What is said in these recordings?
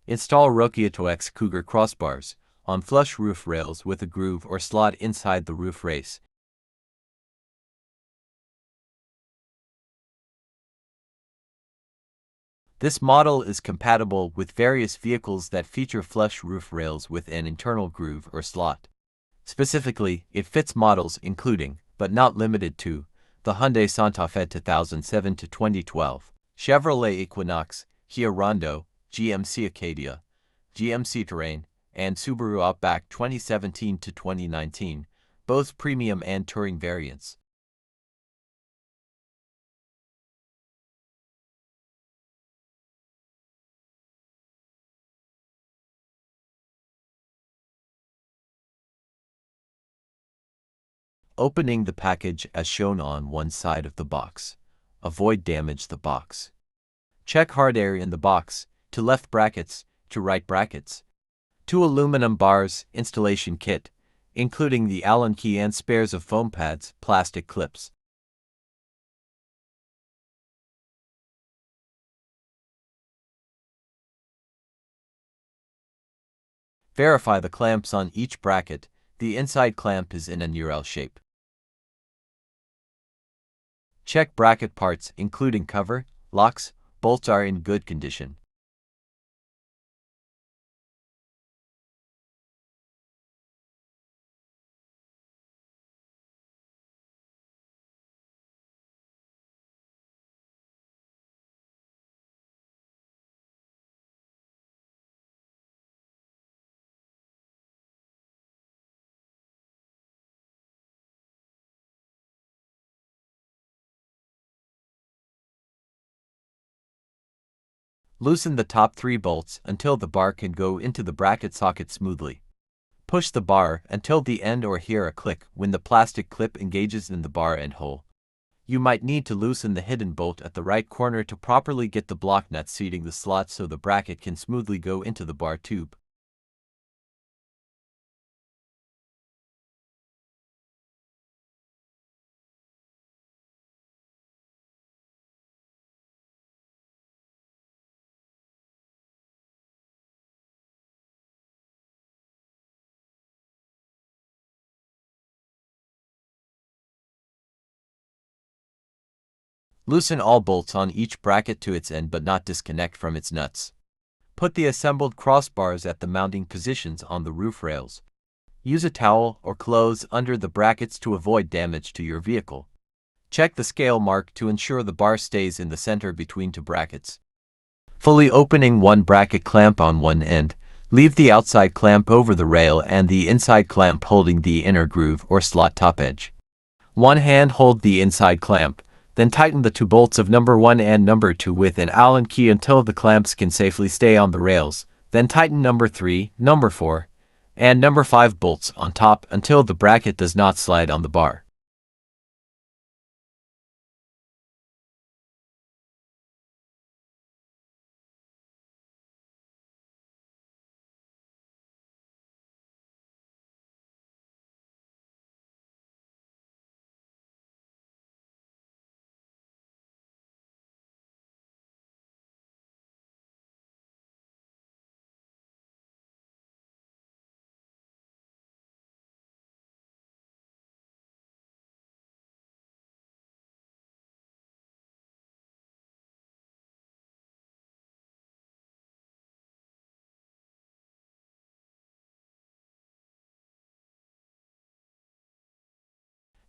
Install Rokiatox Cougar crossbars on flush roof rails with a groove or slot inside the roof race. This model is compatible with various vehicles that feature flush roof rails with an internal groove or slot. Specifically, it fits models including, but not limited to, the Hyundai Santa Fe 2007 to 2012, Chevrolet Equinox, Kia Rondo, GMC Acadia, GMC Terrain, and Subaru Outback 2017 to 2019, both premium and touring variants. Opening the package as shown on one side of the box. Avoid damage the box. Check hard area in the box, to left brackets, to right brackets. 2 aluminum bars, installation kit, including the Allen key and spares of foam pads, plastic clips. Verify the clamps on each bracket. The inside clamp is in an L shape. Check bracket parts including cover, locks, bolts are in good condition. Loosen the top 3 bolts until the bar can go into the bracket socket smoothly. Push the bar until the end or hear a click when the plastic clip engages in the bar end hole. You might need to loosen the hidden bolt at the right corner to properly get the block nut seating the slot so the bracket can smoothly go into the bar tube. Loosen all bolts on each bracket to its end but not disconnect from its nuts. Put the assembled crossbars at the mounting positions on the roof rails. Use a towel or clothes under the brackets to avoid damage to your vehicle. Check the scale mark to ensure the bar stays in the center between 2 brackets. Fully opening one bracket clamp on one end, leave the outside clamp over the rail and the inside clamp holding the inner groove or slot top edge. One hand hold the inside clamp, then tighten the 2 bolts of number 1 and number 2 with an Allen key until the clamps can safely stay on the rails. Then tighten number 3, number 4, and number 5 bolts on top until the bracket does not slide on the bar.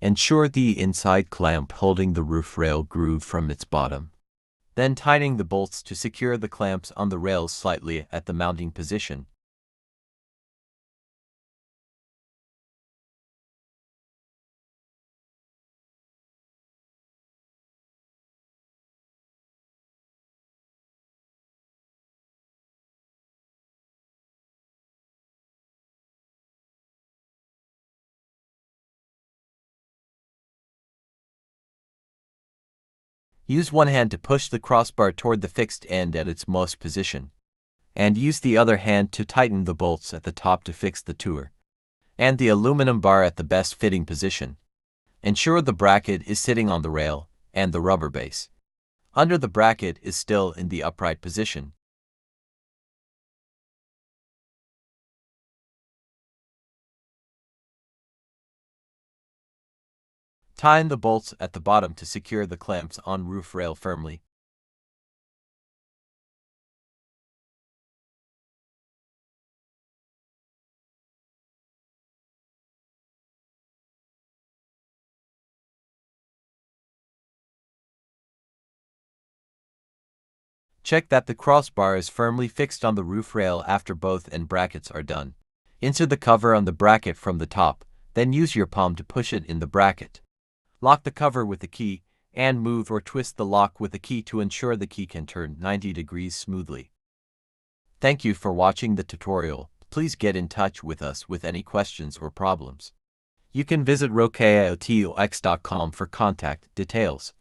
Ensure the inside clamp holding the roof rail groove from its bottom. Then tightening the bolts to secure the clamps on the rails slightly at the mounting position. Use one hand to push the crossbar toward the fixed end at its most position, and use the other hand to tighten the bolts at the top to fix the tour, and the aluminum bar at the best fitting position. Ensure the bracket is sitting on the rail, and the rubber base under the bracket is still in the upright position. Tie in the bolts at the bottom to secure the clamps on roof rail firmly. Check that the crossbar is firmly fixed on the roof rail after both end brackets are done. Insert the cover on the bracket from the top, then use your palm to push it in the bracket. Lock the cover with the key, and move or twist the lock with the key to ensure the key can turn 90 degrees smoothly. Thank you for watching the tutorial. Please get in touch with us with any questions or problems. You can visit rokeaotox.com for contact details.